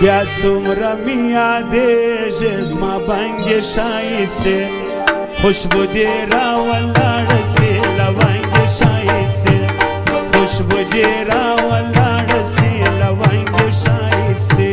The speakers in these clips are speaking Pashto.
بیا څومره مې یادېږي زما بنګې ښایستې خوشبو دې راولاړه سي لونګې ښایستې خوشبو دې راولاړه سي لونګې ښایستې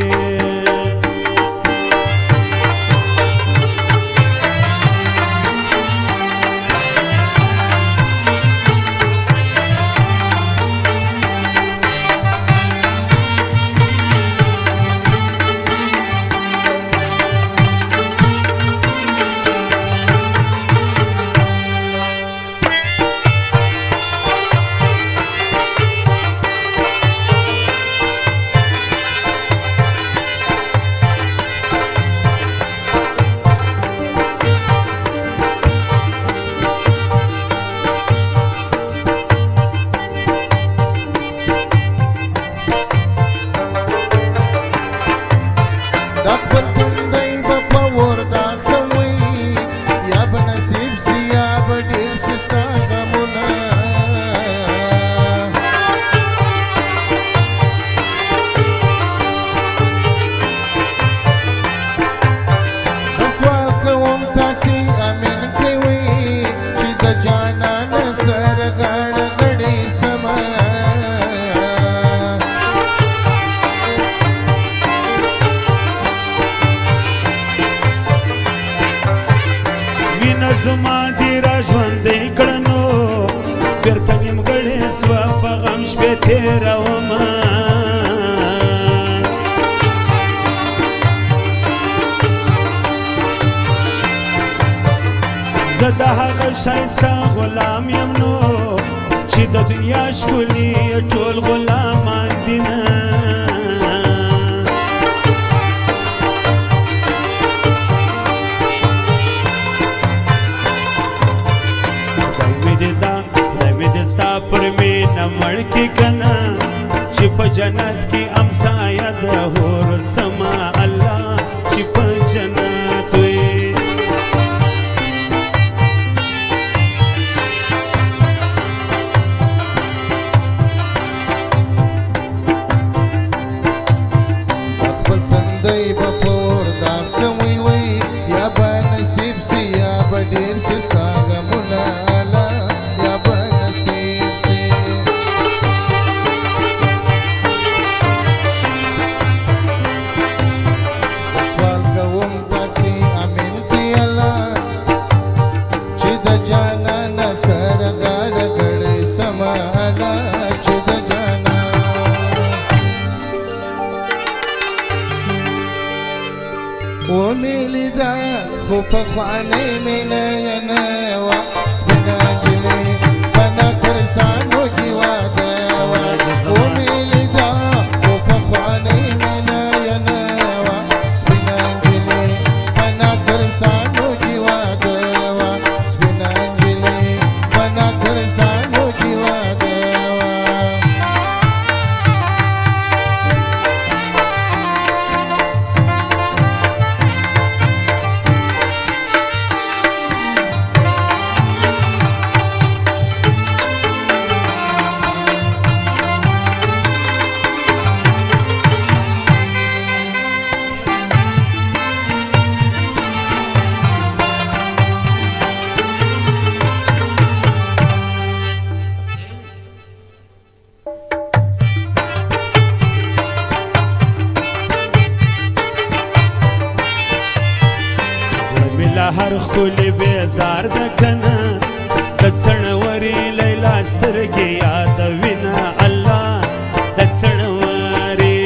زما دې را ژوندی کړه نو بېرته نیمګړې سوه په غم شپې تېرومه زه د هغه ښایسته غلام یم نو چې د دنیا ښکلي ټول غلامان دي نه ستا پر مینه مړ کې کنه چې په جنت کې امسایه د حور سما الله چې په جنت وي خپل تندی به پور داغ کوي وي یا به نصیب سي یا به ډېر سي ستا غمونه وميلدا خوفا خواني من ينوى سبنا جلي فانا ترسانو جوادا وميلدا خوفا خواني من ينوى سبنا جلي فانا ترسانو جوادا سبنا جلي فانا ترسانو جوادا هر ښکلي بیزار ده کنه د څڼورې لیلا سترګې یادوینه الله د څڼورې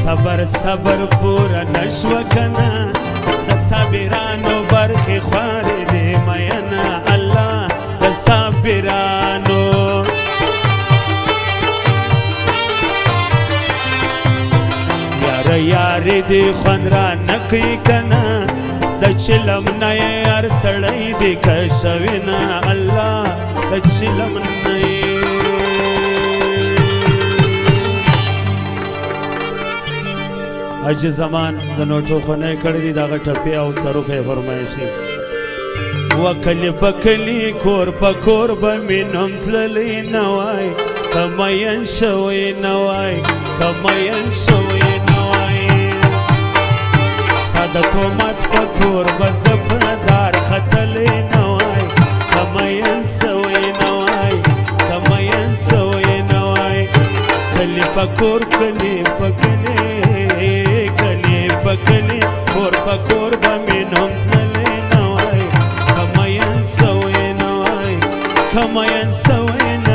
صبر صبر پوره نشوه کنه د صابرانو برخې خوارې دې مینه الله د صابرانو یارې دې خوند را نه کوي کنه د چلم نه یې هر سړی دې کشوي نه الله د چلم نه یې اج زمان د نوټو خونه کړی دي دغه ټپې او سروپې فرمایشي وکلی پکلی کور پکور به مینم تللی نوای کمین شوی نوای کمین شوی نوای ستا د تومت پتور بزپدار خطلی نوای کمین سوی نوای کمین سوی نوای کلی پکور کلی پکلی کلی پکلی کور پکور به مینم تللی نوای کمین سوی نوای کمین سوی نوای